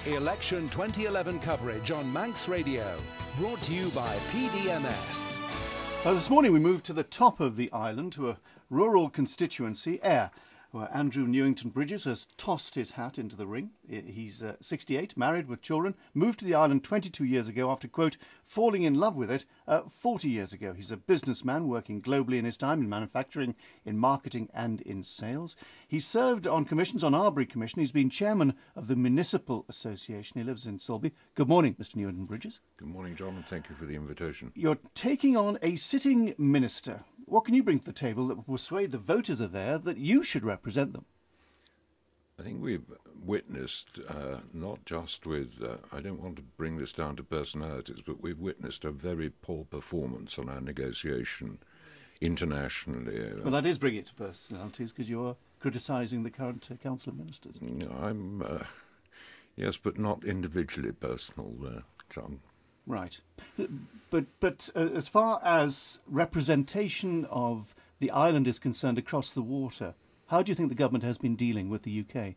Election 2011 coverage on Manx Radio. Brought to you by PDMS. This morning we moved to the top of the island to a rural constituency, Ayre, where Andrew-Newington-Bridges has tossed his hat into the ring. He's 68, married with children, moved to the island 22 years ago after, quote, falling in love with it 40 years ago. He's a businessman working globally in his time in manufacturing, in marketing and in sales. He served on commissions on Arbury Commission. He's been chairman of the Municipal Association. He lives in Sulby. Good morning, Mr Newington-Bridges. Good morning, John, and thank you for the invitation. You're taking on a sitting minister. What can you bring to the table that will persuade the voters of Ayre that you should represent them? I think we've witnessed, not just with, I don't want to bring this down to personalities, but we've witnessed a very poor performance on our negotiation internationally. Well, that is bringing it to personalities, because you're criticising the current Council of Ministers. Yes, but not individually personal, John. Right. But as far as representation of the island is concerned across the water, how do you think the government has been dealing with the UK?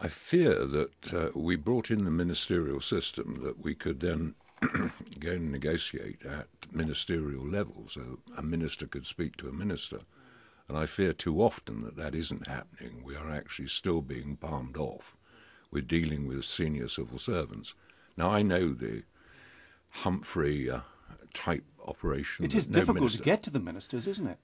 I fear that we brought in the ministerial system that we could then go and negotiate at ministerial level, so a minister could speak to a minister. And I fear too often that that isn't happening. We are actually still being palmed off. We're dealing with senior civil servants. Now, I know the Humphrey type operation. It is difficult to get to the ministers, isn't it?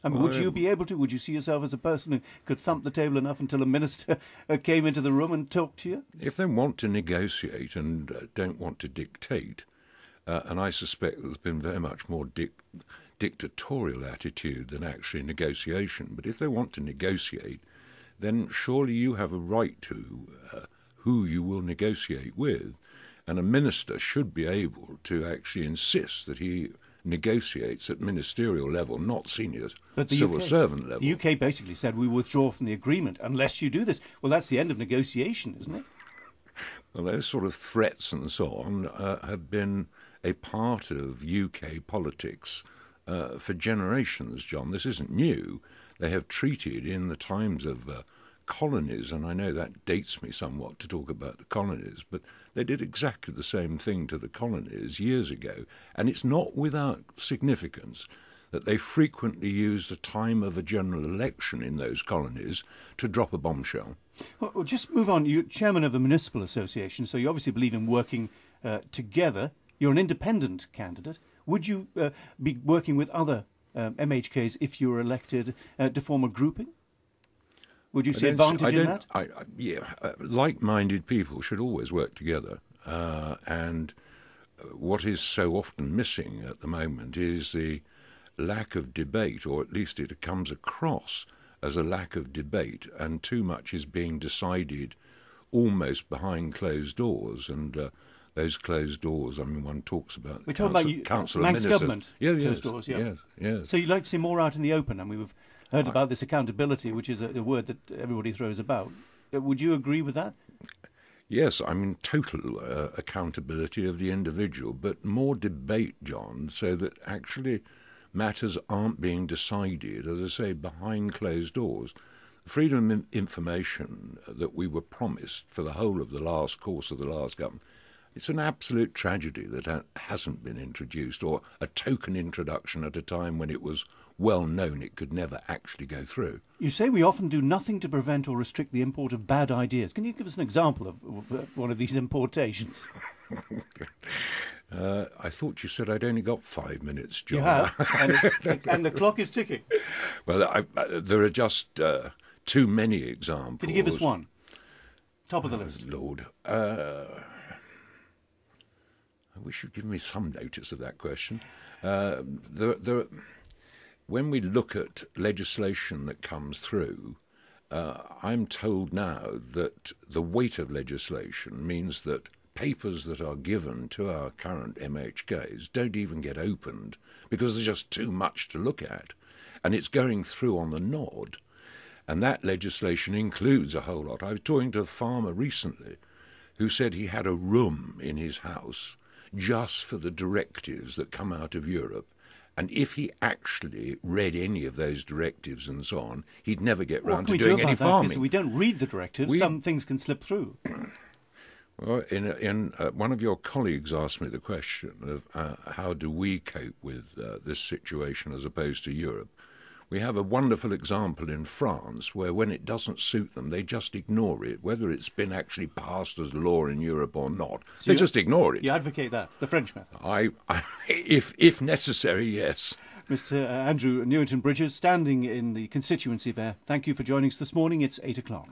I mean, would you be able to? Would you see yourself as a person who could thump the table enough until a minister came into the room and talked to you? If they want to negotiate and don't want to dictate, and I suspect there's been very much more dictatorial attitude than actually negotiation, but if they want to negotiate, then surely you have a right to who you will negotiate with. And a minister should be able to actually insist that he negotiates at ministerial level, not senior civil servant level. The UK basically said we withdraw from the agreement unless you do this. Well, that's the end of negotiation, isn't it? Well, those sort of threats and so on have been a part of UK politics for generations, John. This isn't new. They have treated in the times of colonies, and I know that dates me somewhat to talk about the colonies, but they did exactly the same thing to the colonies years ago, and it's not without significance that they frequently used the time of a general election in those colonies to drop a bombshell. Well, just move on. You're chairman of the Municipal Association, so you obviously believe in working together. You're an independent candidate. Would you be working with other MHKs if you were elected to form a grouping? Would you see advantage in that? Like-minded people should always work together. And what is so often missing at the moment is the lack of debate, or at least it comes across as a lack of debate, and too much is being decided almost behind closed doors. And those closed doors, I mean, one talks about the Council of Manx Ministers. government Closed doors, yes. So you'd like to see more out in the open? I mean, we've heard about this accountability, which is a word that everybody throws about. Would you agree with that? Yes, I mean, total accountability of the individual, but more debate, John, so that actually matters aren't being decided, as I say, behind closed doors. Freedom of information that we were promised for the whole of the course of the last government, it's an absolute tragedy that hasn't been introduced, or a token introduction at a time when it was well known it could never actually go through. You say we often do nothing to prevent or restrict the import of bad ideas. Can you give us an example of one of these importations? I thought you said I'd only got 5 minutes, John. You have, and the clock is ticking. Well, there are just too many examples. Can you give us one? Top of the list. Lord. I wish you'd given me some notice of that question. When we look at legislation that comes through, I'm told now that the weight of legislation means that papers that are given to our current MHKs don't even get opened because there's just too much to look at. And it's going through on the nod. And that legislation includes a whole lot. I was talking to a farmer recently who said he had a room in his house just for the directives that come out of Europe, And if he actually read any of those directives and so on, he'd never get round to What can we doing do any about that? farming. Because we don't read the directives. Some things can slip through. Well, one of your colleagues asked me the question of how do we cope with this situation as opposed to Europe. We have a wonderful example in France where when it doesn't suit them, they just ignore it, whether it's been actually passed as law in Europe or not. So they just ignore it. You advocate that, the French method? If necessary, yes. Mr. Andrew-Newington-Bridges, standing in the constituency there, thank you for joining us this morning. It's 8 o'clock.